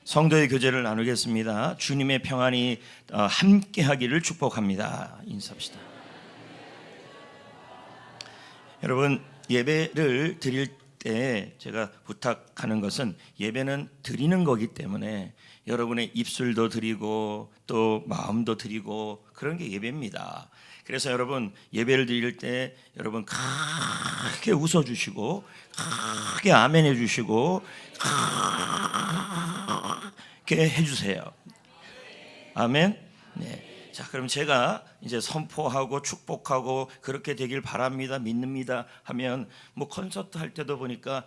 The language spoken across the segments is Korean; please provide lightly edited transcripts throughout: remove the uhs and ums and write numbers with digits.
성도의 교제를 나누겠습니다. 주님의 평안이 함께하기를 축복합니다. 인사합시다. 여러분, 예배를 드릴 때 제가 부탁하는 것은 예배는 드리는 거기 때문에 여러분의 입술도 드리고 또 마음도 드리고 그런 게 예배입니다. 그래서 여러분 예배를 드릴 때 여러분 크게 웃어주시고 크게 아멘 해주시고 크게 해주세요. 아멘. 네. 자, 그럼 제가 이제 선포하고 축복하고 그렇게 되길 바랍니다, 믿습니다 하면 뭐 콘서트 할 때도 보니까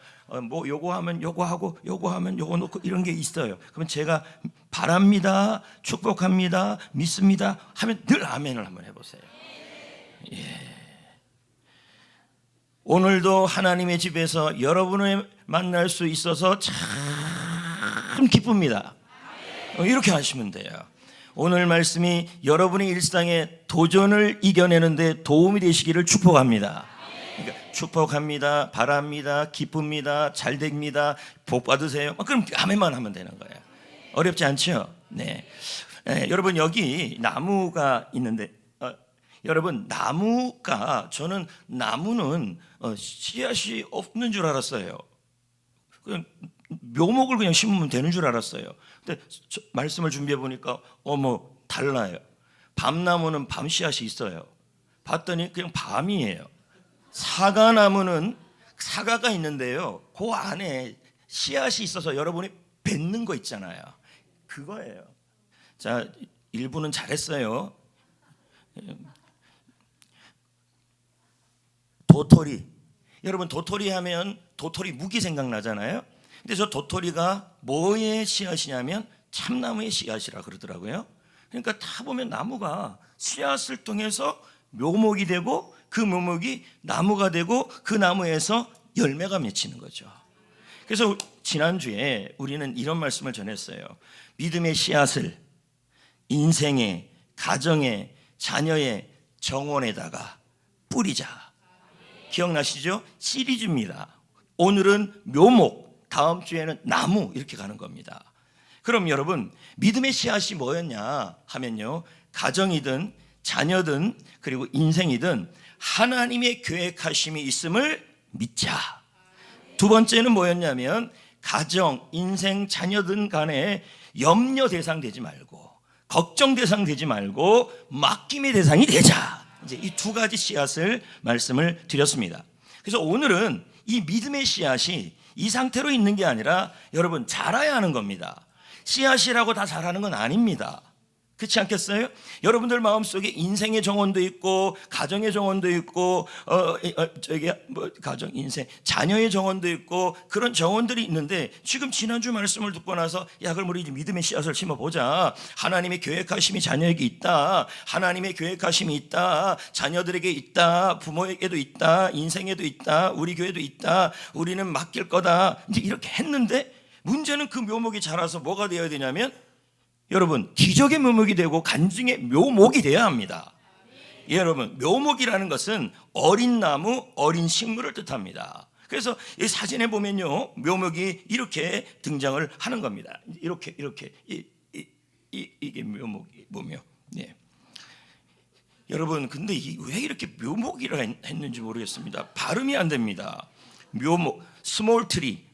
뭐 요거 하면 요거 하고 요거 하면 요거 놓고 이런 게 있어요. 그러면 제가 바랍니다, 축복합니다, 믿습니다 하면 늘 아멘을 한번 해보세요. 예. 오늘도 하나님의 집에서 여러분을 만날 수 있어서 참 기쁩니다. 이렇게 하시면 돼요. 오늘 말씀이 여러분의 일상에 도전을 이겨내는데 도움이 되시기를 축복합니다. 그러니까 축복합니다, 바랍니다, 기쁩니다, 잘 됩니다, 복 받으세요. 그럼 아멘만 하면 되는 거예요. 어렵지 않죠? 네. 여러분 여기 나무가 있는데 여러분 나무가 저는 나무는 씨앗이 없는 줄 알았어요. 그냥 묘목을 그냥 심으면 되는 줄 알았어요. 근데 말씀을 준비해 보니까 어머 달라요. 밤나무는 밤 씨앗이 있어요. 봤더니 그냥 밤이에요. 사과나무는 사과가 있는데요, 그 안에 씨앗이 있어서 여러분이 뱉는 거 있잖아요, 그거예요. 자, 일부는 잘했어요. 도토리, 여러분 도토리 하면 도토리 무기 생각나잖아요. 근데 저 도토리가 뭐의 씨앗이냐면 참나무의 씨앗이라 그러더라고요. 그러니까 다 보면 나무가 씨앗을 통해서 묘목이 되고 그 묘목이 나무가 되고 그 나무에서 열매가 맺히는 거죠. 그래서 지난주에 우리는 이런 말씀을 전했어요. 믿음의 씨앗을 인생의, 가정의, 자녀의 정원에다가 뿌리자. 기억나시죠? 시리즈입니다. 오늘은 묘목, 다음 주에는 나무, 이렇게 가는 겁니다. 그럼 여러분 믿음의 씨앗이 뭐였냐 하면요, 가정이든 자녀든 그리고 인생이든 하나님의 계획하심이 있음을 믿자. 두 번째는 뭐였냐면 가정, 인생, 자녀든 간에 염려 대상 되지 말고 걱정 대상 되지 말고 맡김의 대상이 되자. 이제 이 두 가지 씨앗을 말씀을 드렸습니다. 그래서 오늘은 이 믿음의 씨앗이 이 상태로 있는 게 아니라 여러분 자라야 하는 겁니다. 씨앗이라고 다 자라는 건 아닙니다. 그렇지 않겠어요? 여러분들 마음속에 인생의 정원도 있고 가정의 정원도 있고 가정, 인생, 자녀의 정원도 있고 그런 정원들이 있는데 지금 지난주 말씀을 듣고 나서 야 그럼 우리 믿음의 씨앗을 심어보자. 하나님의 계획하심이 자녀에게 있다, 하나님의 계획하심이 있다, 자녀들에게 있다, 부모에게도 있다, 인생에도 있다, 우리 교회도 있다, 우리는 맡길 거다, 이제 이렇게 했는데 문제는 그 묘목이 자라서 뭐가 되어야 되냐면 여러분 기적의 묘목이 되고 간증의 묘목이 되어야 합니다. 예, 여러분 묘목이라는 것은 어린 나무, 어린 식물을 뜻합니다. 그래서 이 사진에 보면요, 묘목이 이렇게 등장을 하는 겁니다. 이렇게 이게 묘목이 묘목. 예. 여러분 근데 왜 이렇게 묘목이라 했는지 모르겠습니다. 발음이 안 됩니다. 묘목, 스몰 트리.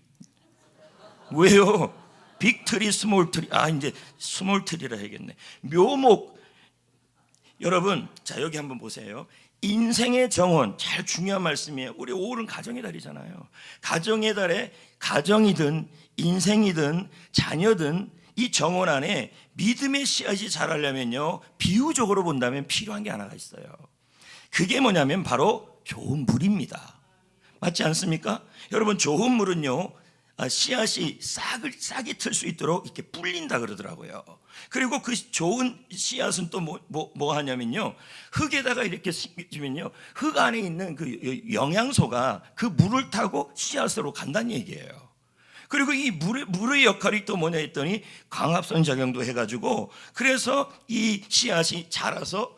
왜요? 빅트리, 스몰트리. 이제 스몰트리라 해야겠네. 묘목. 여러분 자 여기 한번 보세요. 인생의 정원, 잘 중요한 말씀이에요. 우리 5월은 가정의 달이잖아요. 가정의 달에 가정이든 인생이든 자녀든 이 정원 안에 믿음의 씨앗이 자라려면요, 비유적으로 본다면 필요한 게 하나가 있어요. 그게 뭐냐면 바로 좋은 물입니다. 맞지 않습니까? 여러분 좋은 물은요, 씨앗이 싹이 틀 수 있도록 이렇게 불린다 그러더라고요. 그리고 그 좋은 씨앗은 또 뭐 하냐면요, 흙에다가 이렇게 심으면요, 흙 안에 있는 그 영양소가 그 물을 타고 씨앗으로 간다는 얘기예요. 그리고 이 물의 역할이 또 뭐냐 했더니 광합성 작용도 해가지고 그래서 이 씨앗이 자라서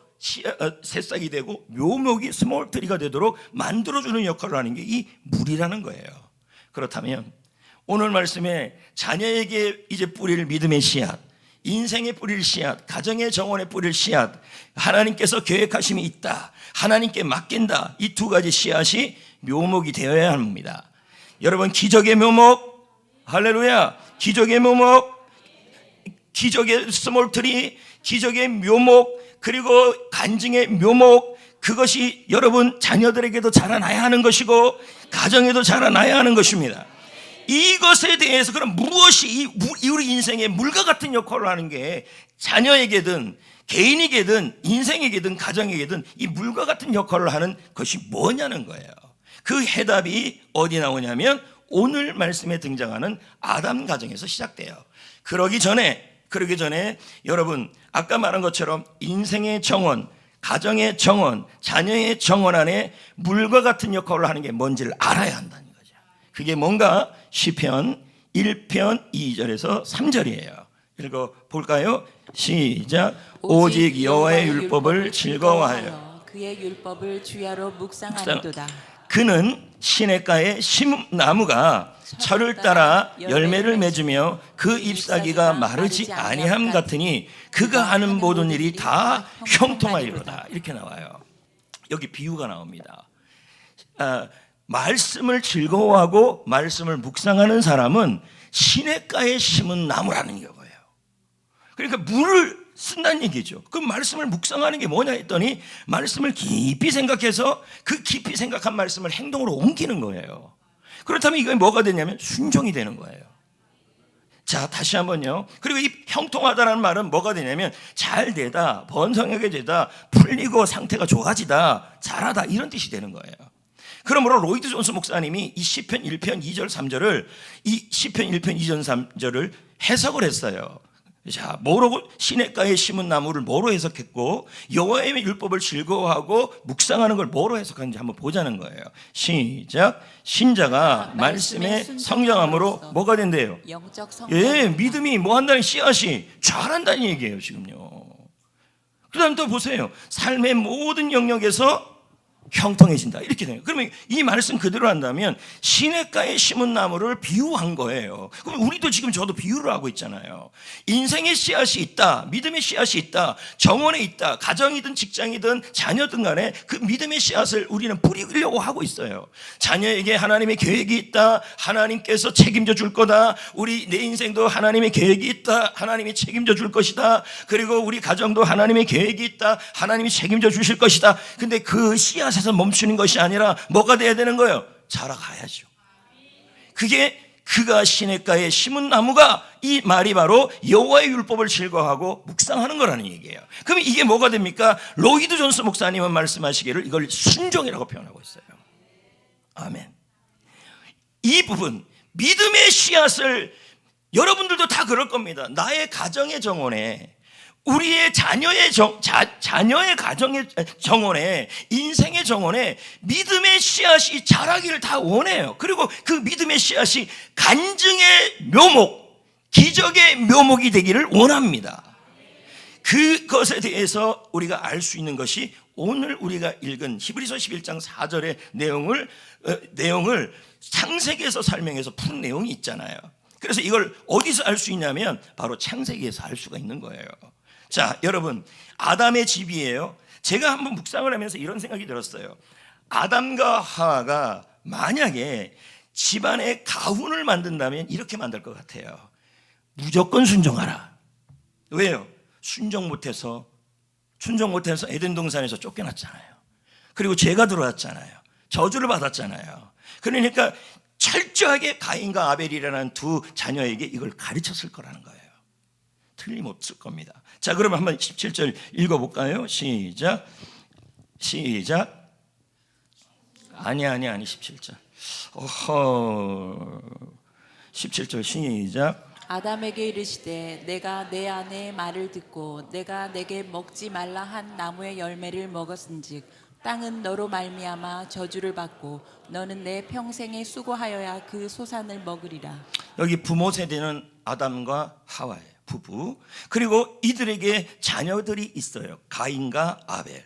새싹이 되고 묘목이 스몰 트리가 되도록 만들어주는 역할을 하는 게 이 물이라는 거예요. 그렇다면 오늘 말씀에 자녀에게 이제 뿌릴 믿음의 씨앗, 인생에 뿌릴 씨앗, 가정의 정원에 뿌릴 씨앗, 하나님께서 계획하심이 있다, 하나님께 맡긴다, 이 두 가지 씨앗이 묘목이 되어야 합니다. 여러분, 기적의 묘목, 할렐루야, 기적의 묘목, 기적의 스몰트리, 기적의 묘목, 그리고 간증의 묘목, 그것이 여러분 자녀들에게도 자라나야 하는 것이고 가정에도 자라나야 하는 것입니다. 이것에 대해서 그럼 무엇이 우리 인생에 물과 같은 역할을 하는 게 자녀에게든 개인에게든 인생에게든 가정에게든 이 물과 같은 역할을 하는 것이 뭐냐는 거예요. 그 해답이 어디 나오냐면 오늘 말씀에 등장하는 아담 가정에서 시작돼요. 그러기 전에 여러분 아까 말한 것처럼 인생의 정원, 가정의 정원, 자녀의 정원 안에 물과 같은 역할을 하는 게 뭔지를 알아야 한다는 거죠. 그게 뭔가? 시편 1편 2절에서 3절이에요. 읽어볼까요? 시작. 오직 여호와의 율법을 즐거워하여 그의 율법을 주야로 묵상하는도다. 그는 시냇가에 심은 나무가 철을 따라 열매를 맺으며 그 잎사귀가 마르지 아니함 같으니 그가 하는 모든 일이 다 형통하리로다. 이렇게 나와요. 여기 비유가 나옵니다. 말씀을 즐거워하고 말씀을 묵상하는 사람은 시냇가에 심은 나무라는 거예요. 그러니까 물을 쓴다는 얘기죠. 그 말씀을 묵상하는 게 뭐냐 했더니 말씀을 깊이 생각해서 그 깊이 생각한 말씀을 행동으로 옮기는 거예요. 그렇다면 이게 뭐가 되냐면 순종이 되는 거예요. 자, 다시 한번요. 그리고 이 형통하다라는 말은 뭐가 되냐면 잘 되다, 번성하게 되다, 풀리고 상태가 좋아지다, 잘하다, 이런 뜻이 되는 거예요. 그러므로 로이드 존스 목사님이 이 시편 1편 2절 3절을 이 시편 1편 2절 3절을 해석을 했어요. 자, 뭐로 시냇가에 심은 나무를 뭐로 해석했고 여호와의 율법을 즐거워하고 묵상하는 걸 뭐로 해석하는지 한번 보자는 거예요. 시작. 신자가 말씀에 성장함으로 뭐가 된대요? 영적 성장. 예, 믿음이 뭐 한다는 씨앗이 자란다는 얘기예요, 지금요. 그다음 또 보세요. 삶의 모든 영역에서 형통해진다, 이렇게 돼요. 그러면 이 말씀 그대로 한다면 시냇가에 심은 나무를 비유한 거예요. 그럼 우리도 지금 저도 비유를 하고 있잖아요. 인생의 씨앗이 있다, 믿음의 씨앗이 있다, 정원에 있다, 가정이든 직장이든 자녀든 간에 그 믿음의 씨앗을 우리는 뿌리려고 하고 있어요. 자녀에게 하나님의 계획이 있다, 하나님께서 책임져 줄 거다, 우리 내 인생도 하나님의 계획이 있다, 하나님이 책임져 줄 것이다, 그리고 우리 가정도 하나님의 계획이 있다, 하나님이 책임져 주실 것이다. 근데 그 씨앗 에서 멈추는 것이 아니라 뭐가 돼야 되는 거예요? 자라가야죠. 그게 그가 시냇가에 심은 나무가, 이 말이 바로 여호와의 율법을 즐거워하고 묵상하는 거라는 얘기예요. 그럼 이게 뭐가 됩니까? 로이드 존스 목사님은 말씀하시기를 이걸 순종이라고 표현하고 있어요. 아멘. 이 부분 믿음의 씨앗을 여러분들도 다 그럴 겁니다. 나의 가정의 정원에, 우리의 자녀의 가정의 정원에, 인생의 정원에 믿음의 씨앗이 자라기를 다 원해요. 그리고 그 믿음의 씨앗이 간증의 묘목, 기적의 묘목이 되기를 원합니다. 그것에 대해서 우리가 알 수 있는 것이 오늘 우리가 읽은 히브리서 11장 4절의 내용을 창세기에서 설명해서 푼 내용이 있잖아요. 그래서 이걸 어디서 알 수 있냐면 바로 창세기에서 알 수가 있는 거예요. 자, 여러분, 아담의 집이에요. 제가 한번 묵상을 하면서 이런 생각이 들었어요. 아담과 하와가 만약에 집안에 가훈을 만든다면 이렇게 만들 것 같아요. 무조건 순종하라. 왜요? 순종 못해서 에덴 동산에서 쫓겨났잖아요. 그리고 죄가 들어왔잖아요. 저주를 받았잖아요. 그러니까 철저하게 가인과 아벨이라는 두 자녀에게 이걸 가르쳤을 거라는 거예요. 틀림없을 겁니다. 자, 그러면 한번 17절 읽어볼까요? 시작. 아니 17절. 17절 시작. 아담에게 이르시되 내가 내 아내의 말을 듣고 내가 내게 먹지 말라 한 나무의 열매를 먹었은즉 땅은 너로 말미암아 저주를 받고 너는 내 평생에 수고하여야 그 소산을 먹으리라. 여기 부모 세대는 아담과 하와예요. 부부. 그리고 이들에게 자녀들이 있어요. 가인과 아벨.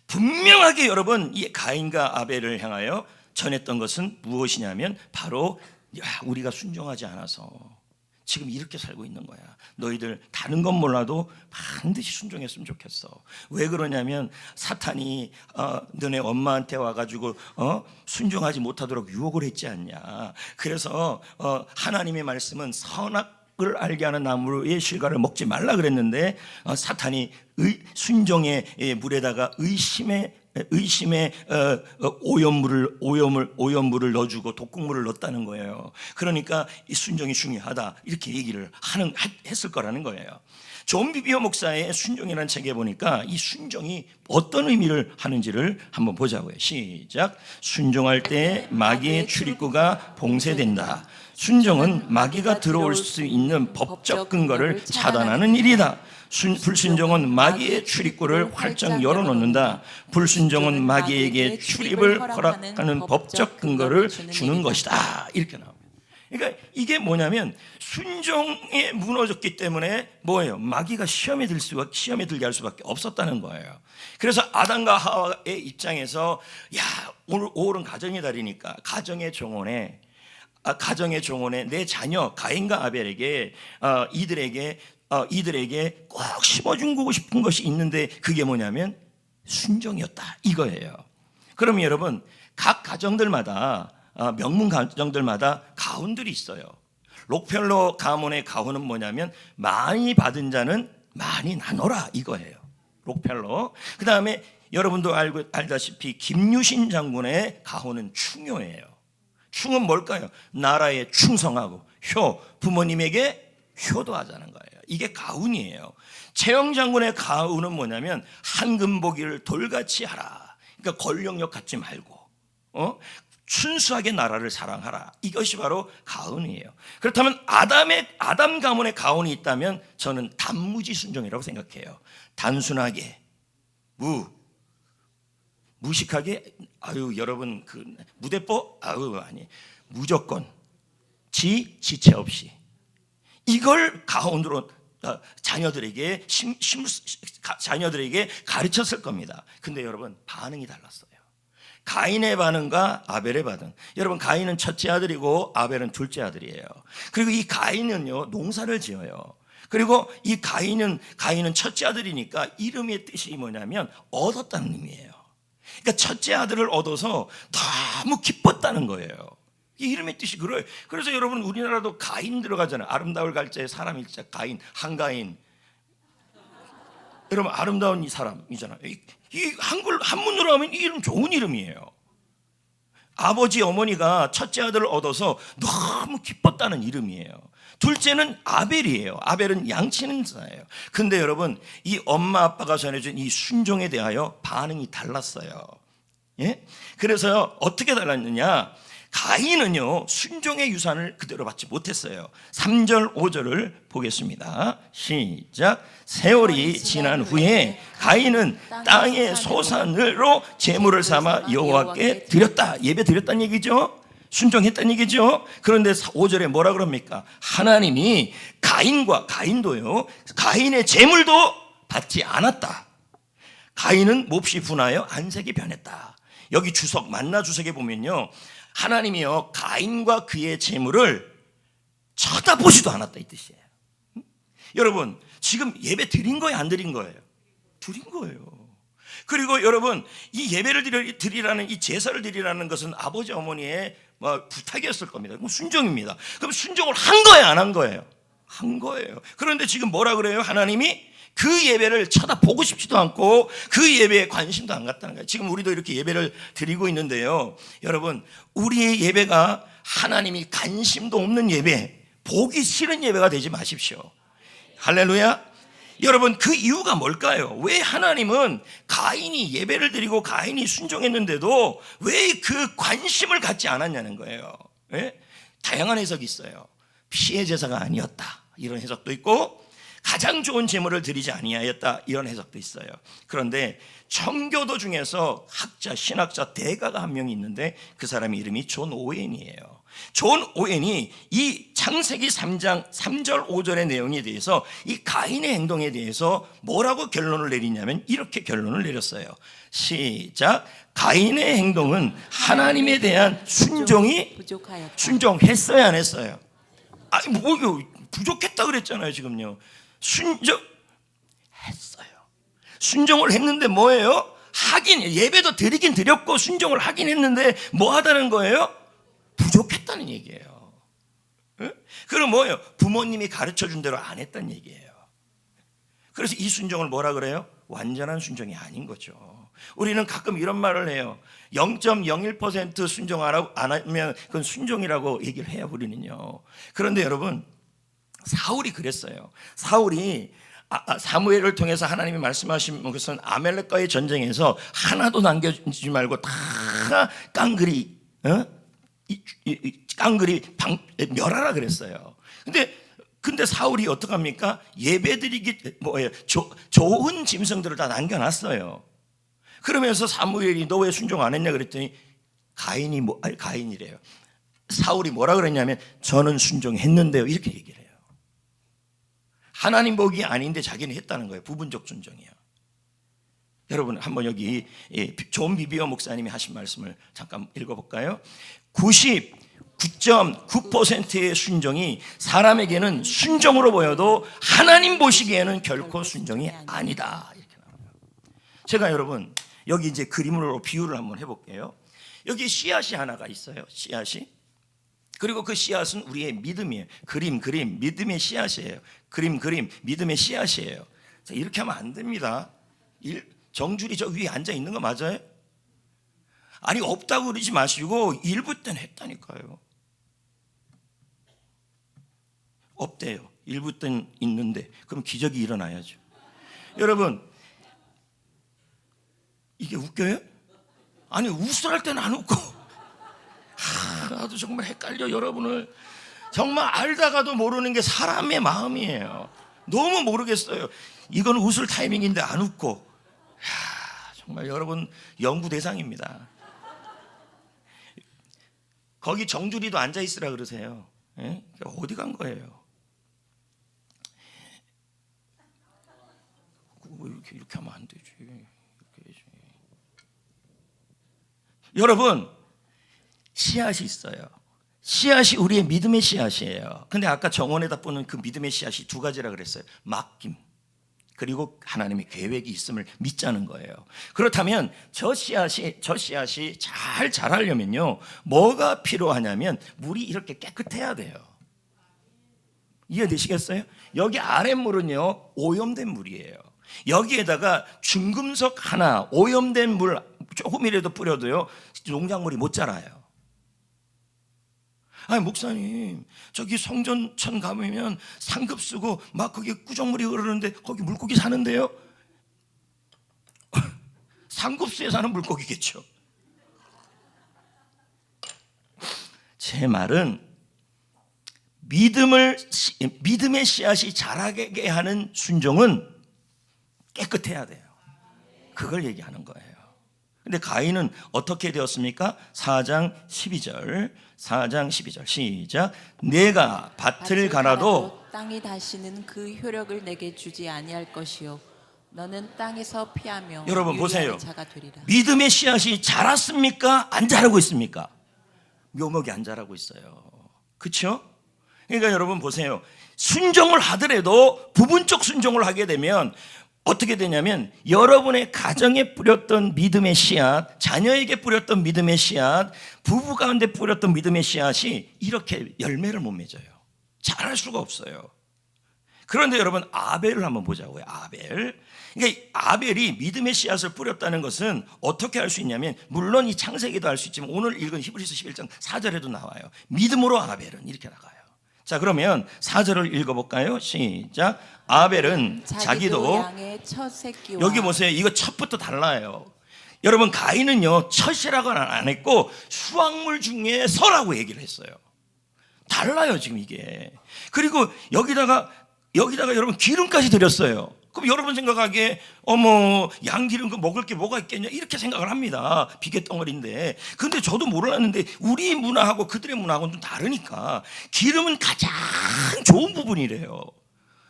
분명하게 여러분, 이 가인과 아벨을 향하여 전했던 것은 무엇이냐면 바로 야, 우리가 순종하지 않아서 지금 이렇게 살고 있는 거야. 너희들 다른 건 몰라도 반드시 순종했으면 좋겠어. 왜 그러냐면 사탄이 너네 엄마한테 와가지고 순종하지 못하도록 유혹을 했지 않냐. 그래서 하나님의 말씀은 선악을 알게 하는 나무의 실과를 먹지 말라 그랬는데 사탄이 순종의 물에다가 의심의 오염물을 넣어주고 독극물을 넣었다는 거예요. 그러니까 이 순종이 중요하다 이렇게 얘기를 했을 거라는 거예요. 존 비비어 목사의 순종이라는 책에 보니까 이 순종이 어떤 의미를 하는지를 한번 보자고요. 시작. 순종할 때 마귀의 출입구가 봉쇄된다. 순종은 마귀가 들어올 수 있는 법적 근거를 차단하는 일이다. 불순종은 마귀의 출입구를 활짝 열어놓는다. 불순종은 마귀에게 출입을 허락하는 법적 근거를 주는 것이다. 이렇게 나옵니다. 그러니까 이게 뭐냐면 순종에 무너졌기 때문에 뭐예요? 마귀가 시험에 들게 할 수밖에 없었다는 거예요. 그래서 아담과 하와의 입장에서 야, 오늘 5월은 가정의 달이니까 가정의 정원에 내 자녀 가인과 아벨에게 이들에게 꼭 심어주고 싶은 것이 있는데 그게 뭐냐면 순종이었다 이거예요. 그럼 여러분 각 가정들마다 명문 가정들마다 가훈들이 있어요. 록펠러 가문의 가훈은 뭐냐면 많이 받은 자는 많이 나눠라 이거예요. 록펠러. 그 다음에 여러분도 알다시피 김유신 장군의 가훈은 충효예요. 충은 뭘까요? 나라에 충성하고 부모님에게 효도하자는 거예요. 이게 가훈이에요. 최영 장군의 가훈은 뭐냐면 한금보기를 돌같이 하라. 그러니까 권력력 갖지 말고 순수하게 나라를 사랑하라. 이것이 바로 가훈이에요. 그렇다면 아담 가문의 가훈이 있다면 저는 단무지 순종이라고 생각해요. 단순하게 무식하게 여러분 그 무대뽀 아니 무조건 지체 없이 이걸 가훈으로 자녀들에게 가르쳤을 겁니다. 근데 여러분 반응이 달랐어요. 가인의 반응과 아벨의 반응. 여러분 가인은 첫째 아들이고 아벨은 둘째 아들이에요. 그리고 이 가인은요 농사를 지어요. 그리고 이 가인은 첫째 아들이니까 이름의 뜻이 뭐냐면 얻었다는 의미예요. 그러니까 첫째 아들을 얻어서 너무 기뻤다는 거예요. 이 이름의 뜻이 그래요. 그래서 여러분 우리나라도 가인 들어가잖아요. 아름다울 갈자에 사람 일자 가인, 한가인. 여러분 아름다운 이 사람이잖아요. 이 한문으로 하면 이 이름 좋은 이름이에요. 아버지 어머니가 첫째 아들을 얻어서 너무 기뻤다는 이름이에요. 둘째는 아벨이에요. 아벨은 양치는 자예요. 근데 여러분 이 엄마 아빠가 전해준 이 순종에 대하여 반응이 달랐어요. 예? 그래서 어떻게 달랐느냐? 가인은요 순종의 유산을 그대로 받지 못했어요. 3절 5절을 보겠습니다. 시작. 세월이 지난 후에 가인은 땅의 소산으로 제물을 삼아 여호와께 드렸다. 예배 드렸다는 얘기죠. 순종했다는 얘기죠. 그런데 5절에 뭐라 그럽니까? 하나님이 가인도요 가인의 제물도 받지 않았다. 가인은 몹시 분하여 안색이 변했다. 여기 주석 만나 주석에 보면요 하나님이요 가인과 그의 재물을 쳐다보지도 않았다 이 뜻이에요. 여러분 지금 예배 드린 거예요 안 드린 거예요? 드린 거예요. 그리고 여러분 이 예배를 드리라는 이 제사를 드리라는 것은 아버지 어머니의 부탁이었을 겁니다. 그럼 순종입니다. 그럼 순종을 한 거예요 안 한 거예요? 한 거예요. 그런데 지금 뭐라 그래요? 하나님이 그 예배를 쳐다보고 싶지도 않고 그 예배에 관심도 안 갖다는 거예요. 지금 우리도 이렇게 예배를 드리고 있는데요 여러분 우리의 예배가 하나님이 관심도 없는 예배, 보기 싫은 예배가 되지 마십시오. 할렐루야. 여러분 그 이유가 뭘까요? 왜 하나님은 가인이 예배를 드리고 가인이 순종했는데도 왜 그 관심을 갖지 않았냐는 거예요. 예? 다양한 해석이 있어요. 피해 제사가 아니었다 이런 해석도 있고 가장 좋은 제물을 드리지 아니하였다 이런 해석도 있어요. 그런데 청교도 중에서 신학자 대가가 한 명이 있는데 그 사람의 이름이 존 오웬이에요. 존 오웬이 이 창세기 3장 3절 5절의 내용에 대해서 이 가인의 행동에 대해서 뭐라고 결론을 내리냐면 이렇게 결론을 내렸어요. 시작. 가인의 행동은 하나님에 대한 순종이 부족하였다. 순종했어요, 안 했어요? 아니 뭐요? 부족했다 그랬잖아요, 지금요. 순종했어요. 순종을 했는데 뭐예요? 하긴 예배도 드리긴 드렸고 순종을 하긴 했는데 뭐 하다는 거예요? 부족했다는 얘기예요. 응? 그럼 뭐예요? 부모님이 가르쳐준 대로 안 했다는 얘기예요. 그래서 이 순종을 뭐라 그래요? 완전한 순종이 아닌 거죠. 우리는 가끔 이런 말을 해요. 0.01% 순종 안 하면 그건 순종이라고 얘기를 해요, 우리는요. 그런데 여러분, 사울이 그랬어요. 사울이 사무엘을 통해서 하나님이 말씀하신 것은 아멜렉과의 전쟁에서 하나도 남겨주지 말고 다 깡그리 멸하라 그랬어요. 근데 사울이 어떡합니까? 예배드리기 뭐예요? 좋은 짐승들을 다 남겨놨어요. 그러면서 사무엘이 너 왜 순종 안 했냐 그랬더니 가인이래요. 사울이 뭐라 그랬냐면 저는 순종했는데요, 이렇게 얘기를 해요. 하나님 복이 아닌데 자기는 했다는 거예요. 부분적 순종이요. 여러분 한번 여기 존 비비어 목사님이 하신 말씀을 잠깐 읽어볼까요? 99.9%의 순종이 사람에게는 순종으로 보여도 하나님 보시기에는 결코 순종이 아니다. 이렇게 나와요. 제가 여러분 여기 이제 그림으로 비유를 한번 해볼게요. 여기 씨앗이 하나가 있어요. 씨앗이. 그리고 그 씨앗은 우리의 믿음이에요. 그림, 믿음의 씨앗이에요. 그림, 믿음의 씨앗이에요. 자, 이렇게 하면 안 됩니다. 정줄이 저 위에 앉아 있는 거 맞아요? 아니 없다고 그러지 마시고 일부 때는 했다니까요. 없대요. 일부 때는 있는데 그럼 기적이 일어나야죠. 여러분 이게 웃겨요? 아니 웃을 때는 안 웃고 나도 정말 헷갈려. 여러분을 정말 알다가도 모르는 게 사람의 마음이에요. 너무 모르겠어요. 이건 웃을 타이밍인데 안 웃고 정말 여러분 연구 대상입니다. 거기 정주리도 앉아있으라 그러세요. 예? 어디 간 거예요? 이렇게 하면 안 되지. 이렇게 해야지. 여러분 씨앗이 있어요. 씨앗이 우리의 믿음의 씨앗이에요. 근데 아까 정원에다 뿌는 그 믿음의 씨앗이 두 가지라 그랬어요. 맡김 그리고 하나님의 계획이 있음을 믿자는 거예요. 그렇다면 저 씨앗이 잘 자라려면요 뭐가 필요하냐면 물이 이렇게 깨끗해야 돼요. 이해되시겠어요? 여기 아랫물은요 오염된 물이에요. 여기에다가 중금속 하나 오염된 물 조금이라도 뿌려도요 농작물이 못 자라요. 아니 목사님 저기 성전천 가보면 상급 쓰고 막 거기 꾸정물이 흐르는데 거기 물고기 사는데요? 상급수에 사는 물고기겠죠. 제 말은 믿음의 씨앗이 자라게 하는 순종은 깨끗해야 돼요. 그걸 얘기하는 거예요. 근데 가인은 어떻게 되었습니까? 4장 12절 시작. 내가 밭을 갈아도 땅이 다시는 그 효력을 내게 주지 아니할 것이요 너는 땅에서 피하며 여러분 유리하는 보세요. 자가 되리라. 믿음의 씨앗이 자랐습니까? 안 자라고 있습니까? 묘목이 안 자라고 있어요. 그렇죠? 그러니까 여러분 보세요. 순종을 하더라도 부분적 순종을 하게 되면 어떻게 되냐면 여러분의 가정에 뿌렸던 믿음의 씨앗, 자녀에게 뿌렸던 믿음의 씨앗, 부부 가운데 뿌렸던 믿음의 씨앗이 이렇게 열매를 못 맺어요. 자랄 수가 없어요. 그런데 여러분 아벨을 한번 보자고요. 아벨. 그러니까 아벨이 믿음의 씨앗을 뿌렸다는 것은 어떻게 할 수 있냐면 물론 이 창세기도 할 수 있지만 오늘 읽은 히브리서 11장 4절에도 나와요. 믿음으로 아벨은 이렇게 나가요. 자 그러면 4절을 읽어볼까요? 시작. 아벨은 자기도 양의 첫 새끼와 여기 보세요. 이거 첫부터 달라요. 여러분 가인은요 첫이라고는 안 했고 수확물 중에 서라고 얘기를 했어요. 달라요 지금 이게. 그리고 여기다가 여러분 기름까지 드렸어요. 그럼 여러분 생각하기에 어머 양 기름 그 먹을 게 뭐가 있겠냐 이렇게 생각을 합니다. 비계 덩어리인데. 근데 저도 몰랐는데 우리 문화하고 그들의 문화하고는 좀 다르니까 기름은 가장 좋은 부분이래요.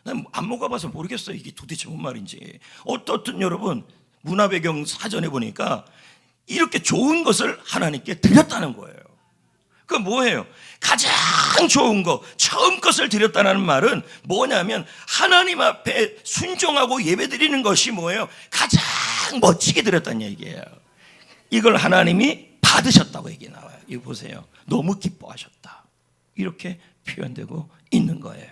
난 안 먹어봐서 모르겠어요. 이게 도대체 뭔 말인지. 어떻든 여러분 문화 배경 사전에 보니까 이렇게 좋은 것을 하나님께 드렸다는 거예요. 그 뭐예요? 가장 좋은 거, 처음 것을 드렸다는 말은 뭐냐면 하나님 앞에 순종하고 예배드리는 것이 뭐예요? 가장 멋지게 드렸다는 얘기예요. 이걸 하나님이 받으셨다고 얘기 나와요. 이거 보세요. 너무 기뻐하셨다. 이렇게 표현되고 있는 거예요.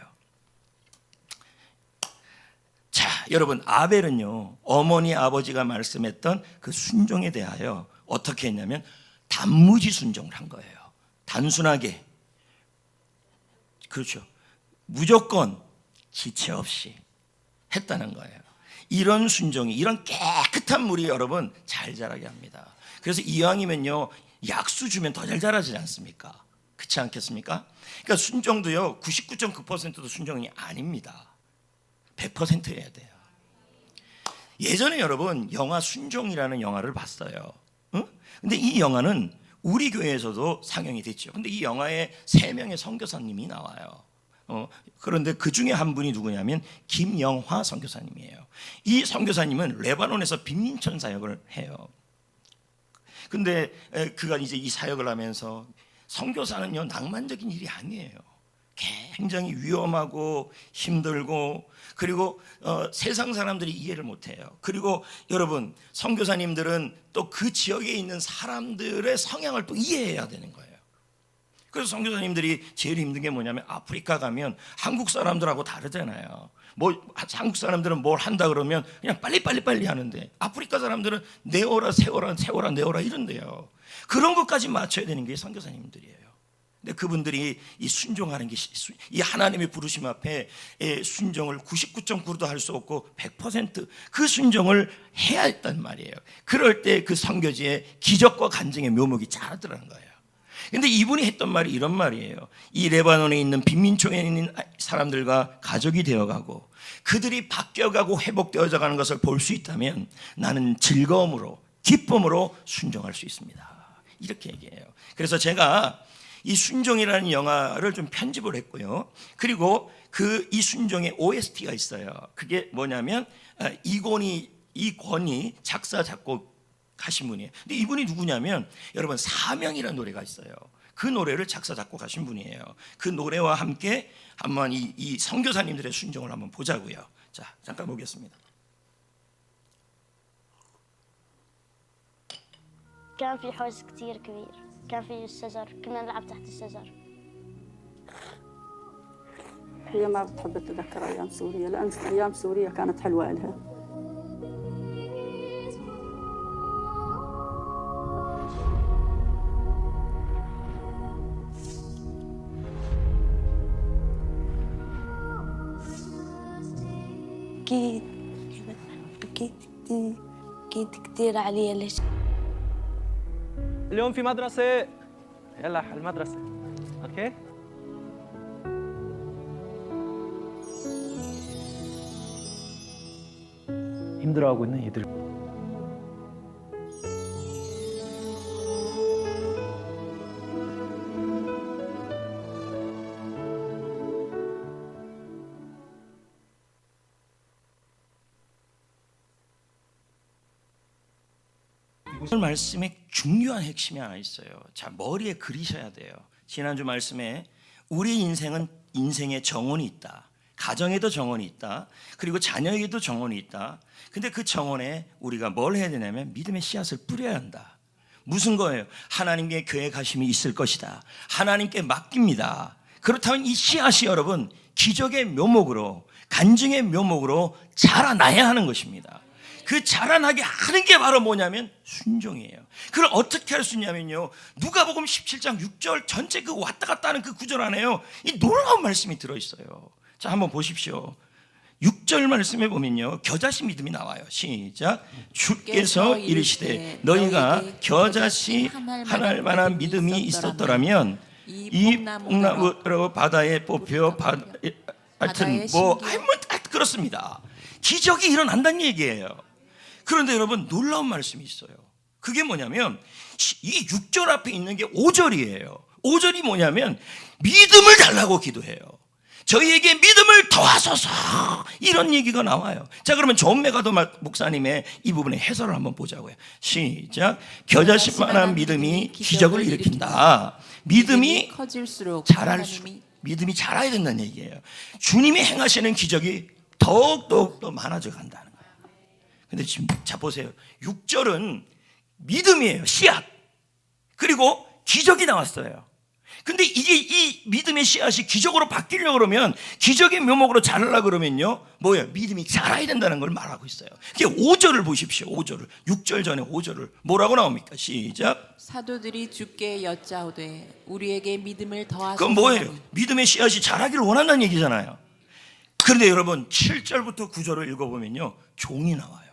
자, 여러분 아벨은요 어머니 아버지가 말씀했던 그 순종에 대하여 어떻게 했냐면 단무지 순종을 한 거예요. 단순하게, 그렇죠, 무조건 지체 없이 했다는 거예요. 이런 순종이, 이런 깨끗한 물이 여러분 잘 자라게 합니다. 그래서 이왕이면요 약수 주면 더 잘 자라지 않습니까? 그렇지 않겠습니까? 그러니까 순종도요 99.9%도 순종이 아닙니다. 100%여야 돼요. 예전에 여러분 영화 순종이라는 영화를 봤어요. 응? 근데 이 영화는 우리 교회에서도 상영이 됐죠. 근데 이 영화에 3명의 선교사님이 나와요. 그런데 그 중에 한 분이 누구냐면 김영화 선교사님이에요. 이 선교사님은 레바논에서 빈민촌 사역을 해요. 근데 그가 이제 이 사역을 하면서 선교사는요 낭만적인 일이 아니에요. 굉장히 위험하고 힘들고, 그리고 세상 사람들이 이해를 못해요. 그리고 여러분 선교사님들은 또 그 지역에 있는 사람들의 성향을 또 이해해야 되는 거예요. 그래서 선교사님들이 제일 힘든 게 뭐냐면 아프리카 가면 한국 사람들하고 다르잖아요. 뭐 한국 사람들은 뭘 한다 그러면 그냥 빨리 하는데 아프리카 사람들은 내어라 세워라 내어라 이런데요. 그런 것까지 맞춰야 되는 게 선교사님들이에요. 근데 그분들이 이 순종하는 게, 이 하나님의 부르심 앞에 순종을 99.9도 할 수 없고 100% 순종을 해야 했단 말이에요. 그럴 때 그 선교지에 기적과 간증의 묘목이 자라더라는 거예요. 근데 이분이 했던 말이 이런 말이에요. 이 레바논에 있는 빈민촌에 있는 사람들과 가족이 되어가고 그들이 바뀌어가고 회복되어져 가는 것을 볼 수 있다면 나는 즐거움으로, 기쁨으로 순종할 수 있습니다. 이렇게 얘기해요. 그래서 제가 이 순종이라는 영화를 좀 편집을 했고요. 그리고 이 순종의 OST가 있어요. 그게 뭐냐면 이권이 작사 작곡하신 분이에요. 근데 이분이 누구냐면 여러분 사명이라는 노래가 있어요. 그 노래를 작사 작곡하신 분이에요. 그 노래와 함께 한번 이 선교사님들의 순종을 한번 보자고요. 자, 잠깐 보겠습니다. كان في حوز كتير كبير كان في الشجر كنا نلعب تحت الشجر هي ما بتحب تتذكر أيام سوريا لأن أيام سوريا كانت حلوة إلها. أكيد كتير علي ليش اليوم في مدرسة يلا على المدرسة اوكي 힘들어하고 있는 얘들 오늘 말씀에 중요한 핵심이 하나 있어요. 자, 머리에 그리셔야 돼요. 지난주 말씀에 우리 인생은 인생의 정원이 있다. 가정에도 정원이 있다. 그리고 자녀에게도 정원이 있다. 근데 그 정원에 우리가 뭘 해야 되냐면 믿음의 씨앗을 뿌려야 한다. 무슨 거예요? 하나님께 계획하심이 있을 것이다. 하나님께 맡깁니다. 그렇다면 이 씨앗이 여러분 기적의 묘목으로, 간증의 묘목으로 자라나야 하는 것입니다. 그 자라나게 하는 게 바로 뭐냐면 순종이에요. 그걸 어떻게 할 수 있냐면요, 누가복음 17장 6절 전체 그 왔다 갔다 하는 그 구절 안에요 이 놀라운 말씀이 들어있어요. 자, 한번 보십시오. 6절 말씀에 보면요 겨자씨 믿음이 나와요. 시작. 주께서 이르시되 너희가 겨자씨 하나할 만한 믿음이 있었더라면 이 뽕나무로 바다에 뽑혀 하여튼 그렇습니다. 기적이 일어난다는 얘기예요. 그런데 여러분 놀라운 말씀이 있어요. 그게 뭐냐면 이 6절 앞에 있는 게 5절이에요. 5절이 뭐냐면 믿음을 달라고 기도해요. 저희에게 믿음을 더하소서, 이런 얘기가 나와요. 자, 그러면 존 메가도 목사님의 이 부분의 해설을 한번 보자고요. 시작. 겨자씨만한 믿음이 기적을 일으킨다. 믿음이 커질수록 믿음이 자라야 된다는 얘기예요. 주님이 행하시는 기적이 더욱 더 많아져 간다는 거예요. 근데 지금 자 보세요. 6절은 믿음이에요. 씨앗. 그리고 기적이 나왔어요. 근데 이게 이 믿음의 씨앗이 기적으로 바뀌려고 그러면, 기적의 묘목으로 자라려고 그러면요, 뭐예요? 믿음이 자라야 된다는 걸 말하고 있어요. 그게 5절을 보십시오. 5절을. 6절 전에 5절을 뭐라고 나옵니까? 시작. 사도들이 주께 여짜오되 우리에게 믿음을 더하소서. 그건 뭐예요? 믿음의 씨앗이 자라기를 원한다는 얘기잖아요. 그런데 여러분 7절부터 9절을 읽어보면요, 종이 나와요.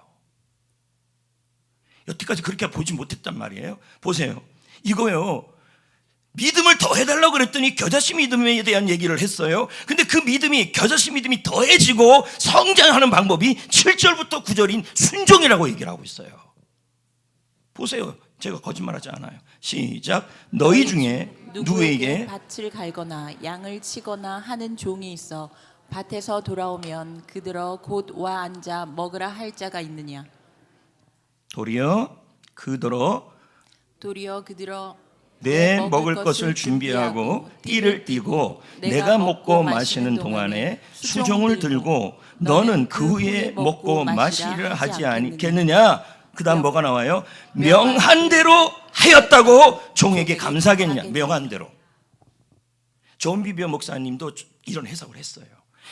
여태까지 그렇게 보지 못했단 말이에요. 보세요. 이거요, 믿음을 더해달라고 그랬더니 겨자씨 믿음에 대한 얘기를 했어요. 근데 그 믿음이, 겨자씨 믿음이 더해지고 성장하는 방법이 7절부터 9절인 순종이라고 얘기를 하고 있어요. 보세요. 제가 거짓말하지 않아요. 시작. 너희 중에 누구에게 밭을 갈거나 양을 치거나 하는 종이 있어 밭에서 돌아오면 그들어 곧 와 앉아 먹으라 할 자가 있느냐? 도리어 그들어 내 먹을 것을 준비하고 띠를 띠고 내가 먹고 마시는 동안에 수종을 들고 너는 그 후에 먹고 마시려 하지 않겠느냐? 그 다음 뭐가 나와요? 명한 대로 하였다고 종에게 감사하겠냐? 명한 대로. 존 비비어 목사님도 이런 해석을 했어요.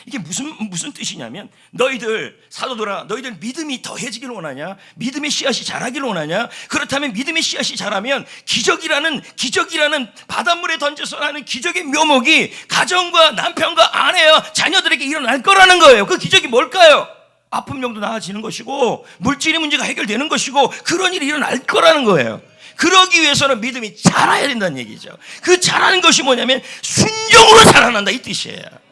이게 무슨 뜻이냐면, 너희들 사도들아, 너희들 믿음이 더해지길 원하냐? 믿음의 씨앗이 자라길 원하냐? 그렇다면 믿음의 씨앗이 자라면 기적이라는 바닷물에 던져서 하는 기적의 묘목이 가정과 남편과 아내와 자녀들에게 일어날 거라는 거예요. 그 기적이 뭘까요? 아픔 정도 나아지는 것이고 물질의 문제가 해결되는 것이고, 그런 일이 일어날 거라는 거예요. 그러기 위해서는 믿음이 자라야 된다는 얘기죠. 그 자라는 것이 뭐냐면 순종으로 자라난다, 이 뜻이에요.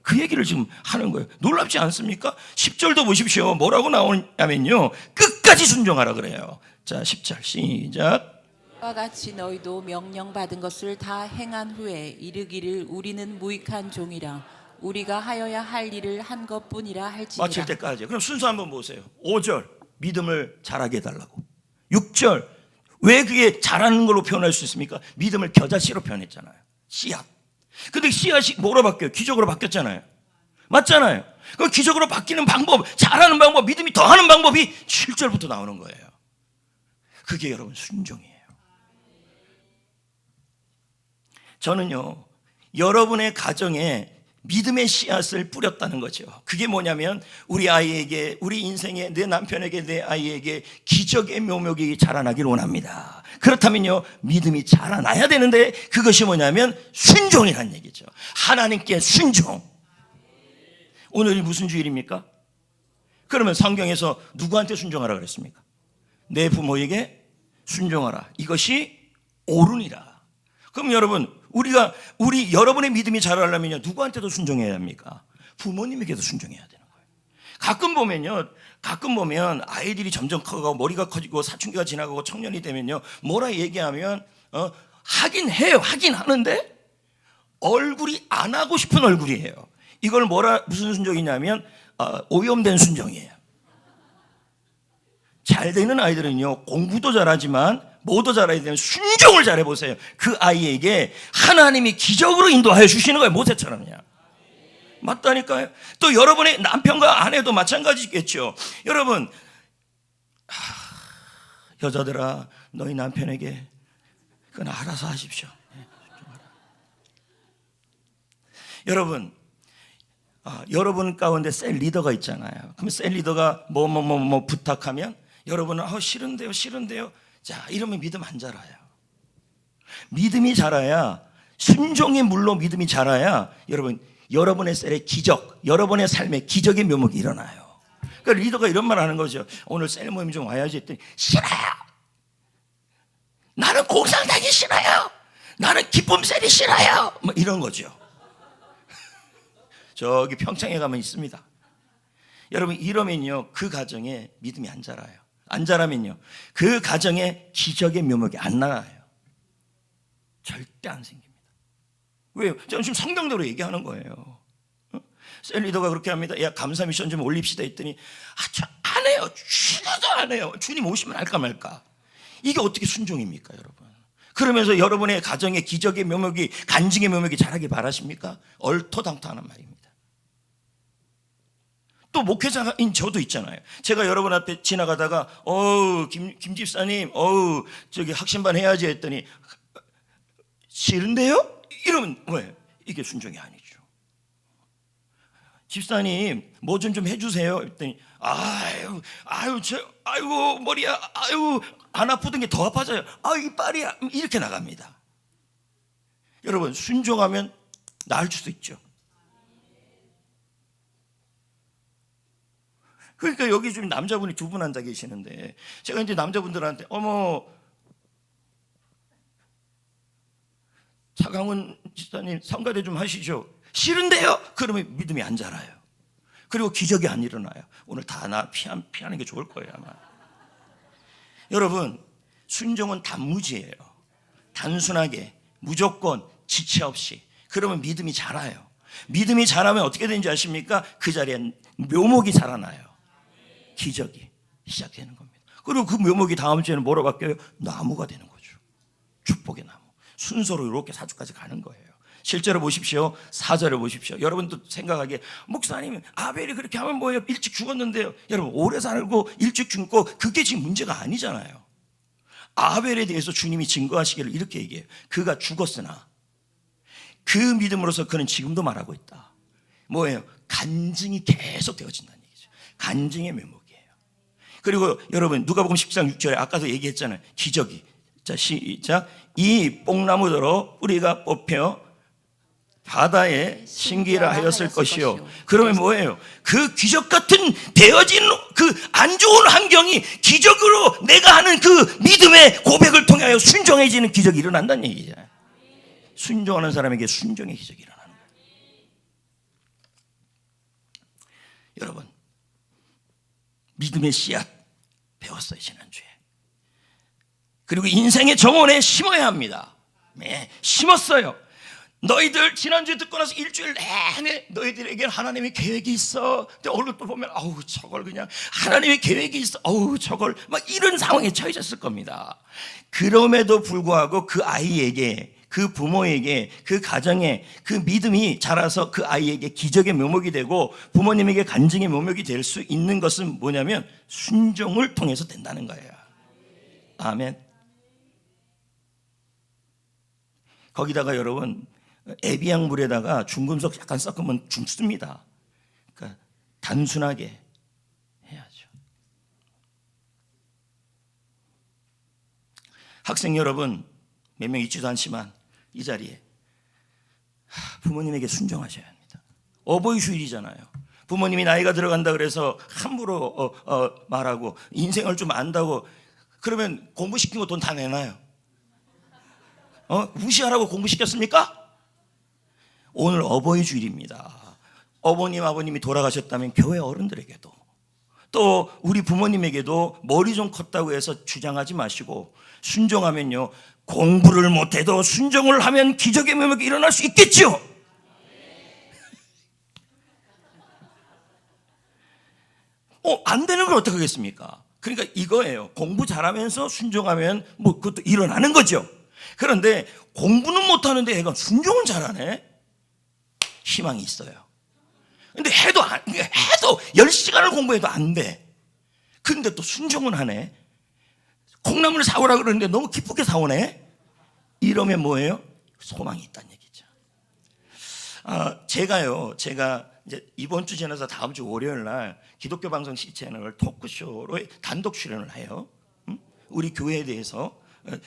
그 얘기를 지금 하는 거예요. 놀랍지 않습니까? 10절도 보십시오. 뭐라고 나오냐면요, 끝까지 순종하라 그래요. 자, 10절 시작. 와 같이 너희도 명령받은 것을 다 행한 후에 이르기를 우리는 무익한 종이라 우리가 하여야 할 일을 한 것뿐이라 할지니라. 마칠 때까지. 그럼 순서 한번 보세요. 5절 믿음을 자라게 해달라고. 6절 왜 그게 자라는 걸로 표현할 수 있습니까? 믿음을 겨자씨로 표현했잖아요. 씨앗. 근데 씨앗이 뭐로 바뀌어요? 기적으로 바뀌었잖아요. 맞잖아요. 그 기적으로 바뀌는 방법, 자라는 방법, 믿음이 더하는 방법이 7절부터 나오는 거예요. 그게 여러분 순종이에요. 저는요, 여러분의 가정에 믿음의 씨앗을 뿌렸다는 거죠. 그게 뭐냐면 우리 아이에게, 우리 인생에, 내 남편에게, 내 아이에게 기적의 묘목이 자라나길 원합니다. 그렇다면요, 믿음이 자라나야 되는데 그것이 뭐냐면 순종이라는 얘기죠. 하나님께 순종. 오늘이 무슨 주일입니까? 그러면 성경에서 누구한테 순종하라 그랬습니까? 내 부모에게 순종하라. 이것이 옳으니라. 그럼 여러분, 여러분의 믿음이 자라려면요, 누구한테도 순종해야 합니까? 부모님에게도 순종해야 되는 거예요. 가끔 보면 아이들이 점점 커가고 머리가 커지고 사춘기가 지나가고 청년이 되면요, 뭐라 얘기하면 하긴 해요. 하긴 하는데 얼굴이 안 하고 싶은 얼굴이에요. 이걸 무슨 순종이냐면 오염된 순종이에요. 잘 되는 아이들은요, 공부도 잘하지만 뭐도 잘해야 되면 순종을 잘해보세요. 그 아이에게 하나님이 기적으로 인도하여 주시는 거예요. 모세처럼요. 맞다니까요. 또 여러분의 남편과 아내도 마찬가지겠죠. 여러분, 여자들아, 너희 남편에게 그건 알아서 하십시오. 여러분, 여러분 가운데 셀 리더가 있잖아요. 그럼 셀 리더가 뭐 부탁하면 여러분은 싫은데요. 자, 이러면 믿음 안 자라요. 믿음이 자라야, 순종의 물로 믿음이 자라야 여러분의 셀의 기적, 여러분의 삶의 기적의 묘목이 일어나요. 그러니까 리더가 이런 말 하는 거죠. 오늘 셀 모임 좀 와야지 했더니 싫어요. 나는 공상당이 싫어요. 나는 기쁨 셀이 싫어요. 뭐 이런 거죠. 저기 평창에 가면 있습니다. 여러분 이러면요 그 가정에 믿음이 안 자라요. 안 자라면요 그 가정에 기적의 묘목이 안 나와요. 절대 안 생깁니다. 왜요? 저는 지금 성경대로 얘기하는 거예요. 셀 리더가 그렇게 합니다. 야 감사 미션 좀 올립시다 했더니 저 안 해요. 죽어도 안 해요. 주님 오시면 할까 말까. 이게 어떻게 순종입니까 여러분? 그러면서 여러분의 가정에 기적의 묘목이 간증의 묘목이 자라길 바라십니까? 얼토당토하는 말입니다. 또 목회자인 저도 있잖아요. 제가 여러분 앞에 지나가다가 김 집사님 저기 학신반 해야지 했더니 싫은데요? 이러면 왜? 이게 순종이 아니죠. 집사님 뭐 좀 해주세요 했더니 아이고 머리야 안 아프던 게 더 아파져요. 이빨이야 이렇게 나갑니다. 여러분 순종하면 나을 수도 있죠. 그러니까 여기 지금 남자분이 두 분 앉아 계시는데 제가 이제 남자분들한테 차강훈 집사님 성가대 좀 하시죠. 싫은데요? 그러면 믿음이 안 자라요. 그리고 기적이 안 일어나요. 오늘 다 피하는 게 좋을 거예요 아마. 여러분 순종은 단무지예요. 단순하게 무조건 지체 없이 그러면 믿음이 자라요. 믿음이 자라면 어떻게 되는지 아십니까? 그 자리에 묘목이 자라나요. 기적이 시작되는 겁니다. 그리고 그 묘목이 다음 주에는 뭐로 바뀌어요? 나무가 되는 거죠. 축복의 나무. 순서로 이렇게 사주까지 가는 거예요. 실제로 보십시오. 4절을 보십시오. 여러분도 생각하기에 목사님 아벨이 그렇게 하면 뭐예요? 일찍 죽었는데요. 여러분 오래 살고 일찍 죽고 그게 지금 문제가 아니잖아요. 아벨에 대해서 주님이 증거하시기를 이렇게 얘기해요. 그가 죽었으나 그 믿음으로서 그는 지금도 말하고 있다. 뭐예요? 간증이 계속 되어진다는 얘기죠. 간증의 묘목이에요. 그리고 여러분 누가복음 10장 6절에 아까도 얘기했잖아요. 기적이. 자 시작. 이 뽕나무더러 뿌리가 뽑혀 바다에 신기라 하였을 것이요. 그러면 뭐예요? 그 기적 같은 되어진 그 안 좋은 환경이 기적으로 내가 하는 그 믿음의 고백을 통하여 순종해지는 기적이 일어난다는 얘기잖아요. 순종하는 사람에게 순종의 기적이 일어나는 거예요. 여러분 믿음의 씨앗 배웠어요 지난주에. 그리고 인생의 정원에 심어야 합니다. 네, 심었어요. 너희들 지난주에 듣고 나서 일주일 내내 너희들에게 하나님의 계획이 있어. 근데 얼른 또 보면 저걸 그냥 하나님의 계획이 있어. 저걸 막 이런 상황에 처해졌을 겁니다. 그럼에도 불구하고 그 아이에게 그 부모에게 그 가정에 그 믿음이 자라서 그 아이에게 기적의 묘목이 되고 부모님에게 간증의 묘목이 될 수 있는 것은 뭐냐면 순종을 통해서 된다는 거예요. 아멘. 거기다가 여러분 에비앙 물에다가 중금속 약간 섞으면 죽습니다. 그러니까 단순하게 해야죠. 학생 여러분 몇 명 있지도 않지만 이 자리에 부모님에게 순종하셔야 합니다. 어버이 주일이잖아요. 부모님이 나이가 들어간다 그래서 함부로 말하고 인생을 좀 안다고 그러면 공부시킨 거 돈 다 내놔요. 무시하라고 공부시켰습니까? 오늘 어버이 주일입니다. 어머님 아버님이 돌아가셨다면 교회 어른들에게도 또 우리 부모님에게도 머리 좀 컸다고 해서 주장하지 마시고 순종하면요 공부를 못해도 순종을 하면 기적의 묘목이 일어날 수 있겠죠. 안 되는 걸 어떻게 하겠습니까? 그러니까 이거예요. 공부 잘하면서 순종하면 뭐 그것도 일어나는 거죠. 그런데 공부는 못하는데 애가 순종은 잘하네. 희망이 있어요. 근데 해도 10시간을 공부해도 안 돼. 근데 또 순종은 하네. 콩나물을 사오라 그러는데 너무 기쁘게 사오네. 이러면 뭐예요? 소망이 있다는 얘기죠. 제가 이제 이번 주 지나서 다음 주 월요일 날 기독교 방송 채널 토크쇼로 단독 출연을 해요. 우리 교회에 대해서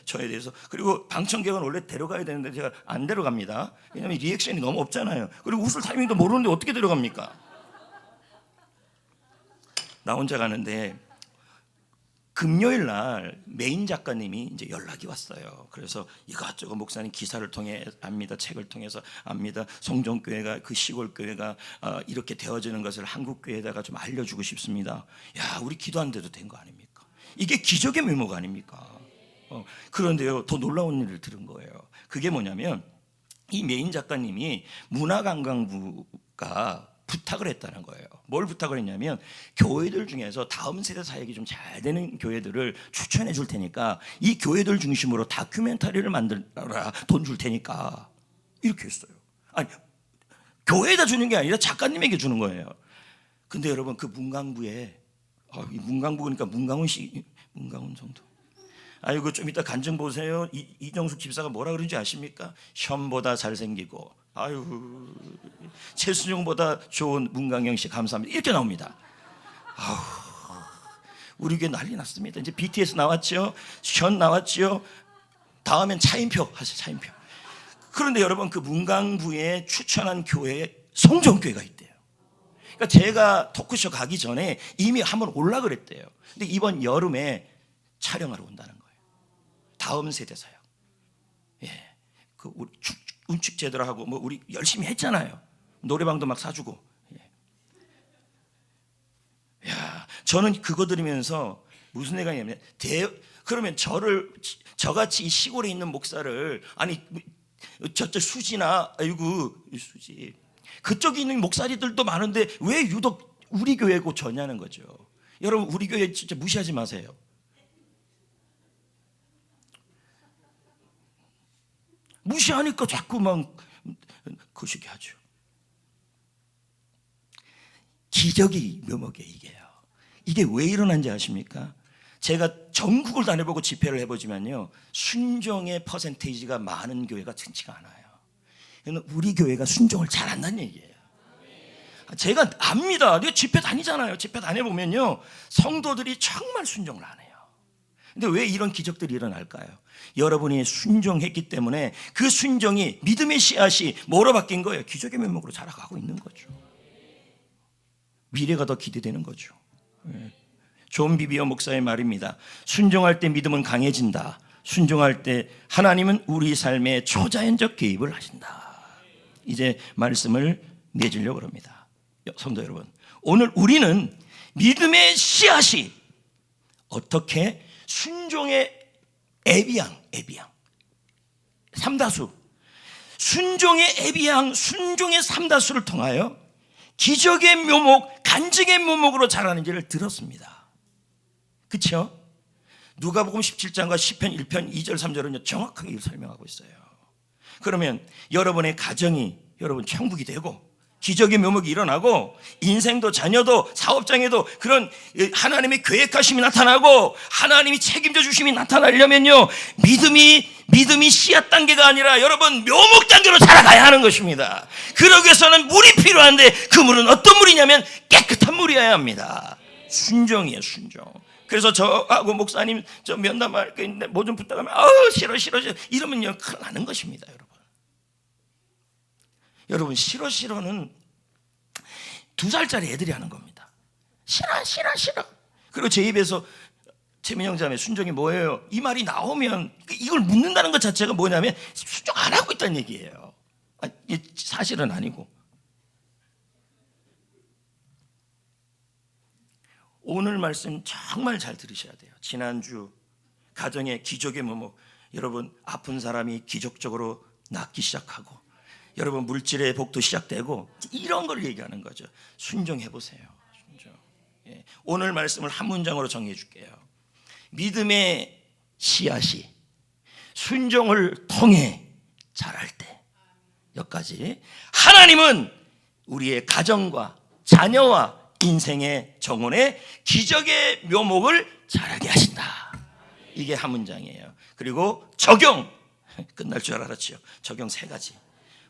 저에 대해서. 그리고 방청객은 원래 데려가야 되는데 제가 안 데려갑니다. 왜냐하면 리액션이 너무 없잖아요. 그리고 웃을 타이밍도 모르는데 어떻게 데려갑니까? 나 혼자 가는데 금요일 날 메인 작가님이 이제 연락이 왔어요. 그래서 이것저것 목사님 기사를 통해 압니다. 책을 통해서 압니다. 성종교회가 그 시골 교회가 이렇게 되어지는 것을 한국 교회에다가 좀 알려주고 싶습니다. 야, 우리 기도하는데도 된 거 아닙니까? 이게 기적의 묘목 아닙니까? 그런데요, 더 놀라운 일을 들은 거예요. 그게 뭐냐면 이 메인 작가님이 문화관광부가 부탁을 했다는 거예요. 뭘 부탁을 했냐면 교회들 중에서 다음 세대 사역이 좀 잘 되는 교회들을 추천해 줄 테니까 이 교회들 중심으로 다큐멘터리를 만들어라. 돈 줄 테니까. 이렇게 했어요. 아니, 교회에다 주는 게 아니라 작가님에게 주는 거예요. 근데 여러분 그 문광부에 이 문광부 그러니까 문광훈 정도. 아이고 좀 이따 간증 보세요. 이정숙 집사가 뭐라 그런지 아십니까? 현보다 잘생기고 아유 최순용보다 좋은 문광영 씨 감사합니다. 이렇게 나옵니다. 우리 교회 난리 났습니다. 이제 BTS 나왔죠. 현 나왔죠. 다음엔 차인표 하세요. 차인표. 그런데 여러분 그 문광부에 추천한 교회에 성전교회가 있대요. 그러니까 제가 토크쇼 가기 전에 이미 한번 올라 그랬대요. 근데 이번 여름에 촬영하러 온다는 거예요. 다음 세대 사역. 예, 그 우리 운축 제대로 하고 뭐 우리 열심히 했잖아요. 노래방도 막 사주고. 예. 야, 저는 그거 들으면서 무슨 생각이냐면 그러면 저같이 이 시골에 있는 목사를 아니 저쪽 수지나 아이고 수지 그쪽에 있는 목사리들도 많은데 왜 유독 우리 교회고 저냐는 거죠. 여러분 우리 교회 진짜 무시하지 마세요. 무시하니까 자꾸만 거시기 하죠. 기적이 묘목이에요. 이게 왜 일어난지 아십니까? 제가 전국을 다녀보고 집회를 해보지만요, 순종의 퍼센테이지가 많은 교회가 흔치가 않아요. 우리 교회가 순종을 잘 한다는 얘기예요. 제가 압니다. 내가 집회 다니잖아요. 집회 다녀보면요, 성도들이 정말 순종을 안 해요. 근데 왜 이런 기적들이 일어날까요? 여러분이 순종했기 때문에 그 순종이 믿음의 씨앗이 뭐로 바뀐 거예요? 기적의 면목으로 자라가고 있는 거죠. 미래가 더 기대되는 거죠. 존 비비어 목사의 말입니다. 순종할 때 믿음은 강해진다. 순종할 때 하나님은 우리 삶에 초자연적 개입을 하신다. 이제 말씀을 내주려고 합니다. 성도 여러분, 오늘 우리는 믿음의 씨앗이 어떻게 순종의 에비양 삼다수, 순종의 에비양, 순종의 삼다수를 통하여 기적의 묘목, 간증의 묘목으로 자라는지를 들었습니다. 그렇죠? 누가복음 17장과 시편 1편 2절 3절은 정확하게 설명하고 있어요. 그러면 여러분의 가정이 여러분 천국이 되고 기적의 묘목이 일어나고 인생도 자녀도 사업장에도 그런 하나님의 계획하심이 나타나고 하나님이 책임져 주심이 나타나려면요, 믿음이 씨앗 단계가 아니라 여러분 묘목 단계로 자라가야 하는 것입니다. 그러기 위해서는 물이 필요한데 그 물은 어떤 물이냐면 깨끗한 물이어야 합니다. 순종이에요, 순종. 그래서 저하고 목사님 저 면담할 게 있는데 뭐 좀 부탁하면 싫어 이러면요 큰일 나는 것입니다. 여러분 싫어는 2살짜리 애들이 하는 겁니다. 싫어. 그리고 제 입에서 최민영 자매 순종이 뭐예요? 이 말이 나오면 이걸 묻는다는 것 자체가 뭐냐면 순종 안 하고 있다는 얘기예요. 사실은 아니고. 오늘 말씀 정말 잘 들으셔야 돼요. 지난주 가정의 기적의 묘목, 여러분 아픈 사람이 기적적으로 낫기 시작하고 여러분 물질의 복도 시작되고 이런 걸 얘기하는 거죠. 순종해 보세요. 순종. 예. 오늘 말씀을 한 문장으로 정리해 줄게요. 믿음의 씨앗이 순종을 통해 자랄 때 여기까지 하나님은 우리의 가정과 자녀와 인생의 정원에 기적의 묘목을 자라게 하신다. 이게 한 문장이에요. 그리고 적용 끝날 줄 알았죠. 적용 3가지.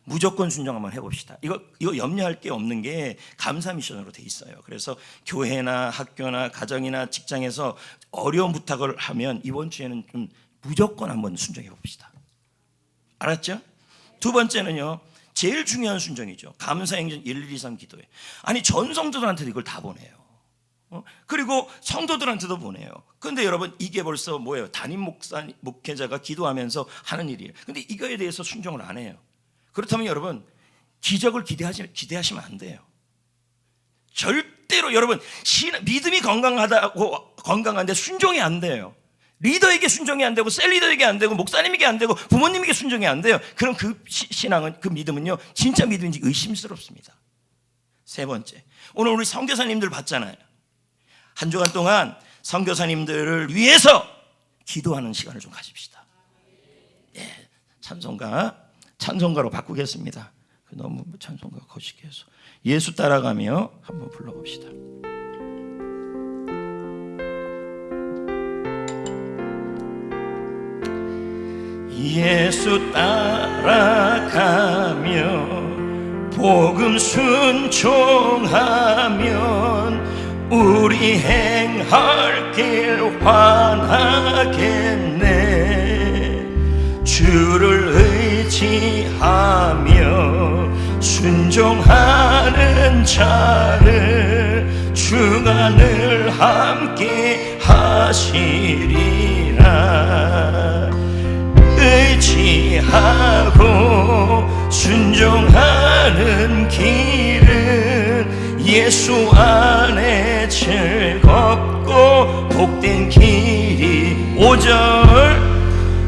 무조건 순종 한번 해봅시다. 이거 염려할 게 없는 게 감사 미션으로 돼 있어요. 그래서 교회나 학교나 가정이나 직장에서 어려운 부탁을 하면 이번 주에는 좀 무조건 한번 순종해 봅시다. 알았죠? 2번째는요, 제일 중요한 순종이죠. 감사행전 1, 2, 3 기도회. 아니 전 성도들한테 이걸 다 보내요. 그리고 성도들한테도 보내요. 그런데 여러분 이게 벌써 뭐예요? 담임 목회자가 기도하면서 하는 일이에요. 근데 이거에 대해서 순종을 안 해요. 그렇다면 여러분 기적을 기대하시면 안 돼요. 절대로 여러분 믿음이 건강한데 순종이 안 돼요. 리더에게 순종이 안 되고 셀리더에게 안 되고 목사님에게 안 되고 부모님에게 순종이 안 돼요. 그럼 그 신앙은, 그 믿음은요 진짜 믿음인지 의심스럽습니다. 세 번째, 오늘 우리 선교사님들 봤잖아요. 한 주간 동안 선교사님들을 위해서 기도하는 시간을 좀 가집시다. 예, 찬송가로 바꾸겠습니다. 너무 찬송가 거시기 해서 예수 따라가며 한번 불러봅시다. 예수 따라가며 복음 순종하면 우리 행할 길 환하겠네. 주를 의지하며 순종하는 자를 주가 늘 함께 하시리라. 의지하고 순종하는 길은 예수 안에 즐겁고 복된 길이 5절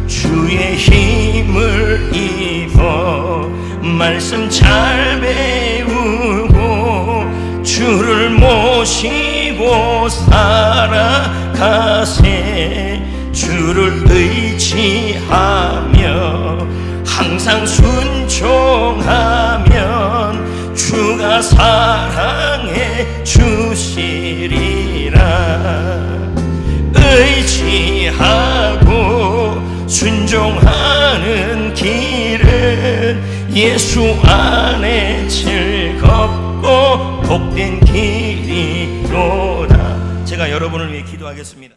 주의 힘을 입어 말씀 잘 배우고 주를 모시고 살아가세. 주를 의지하며 항상 순종하면 주가 사랑해 주시리라. 의지하고 순종하는 길은 예수 안에 즐겁고 복된 길이로다. 제가 여러분을 위해 기도하겠습니다.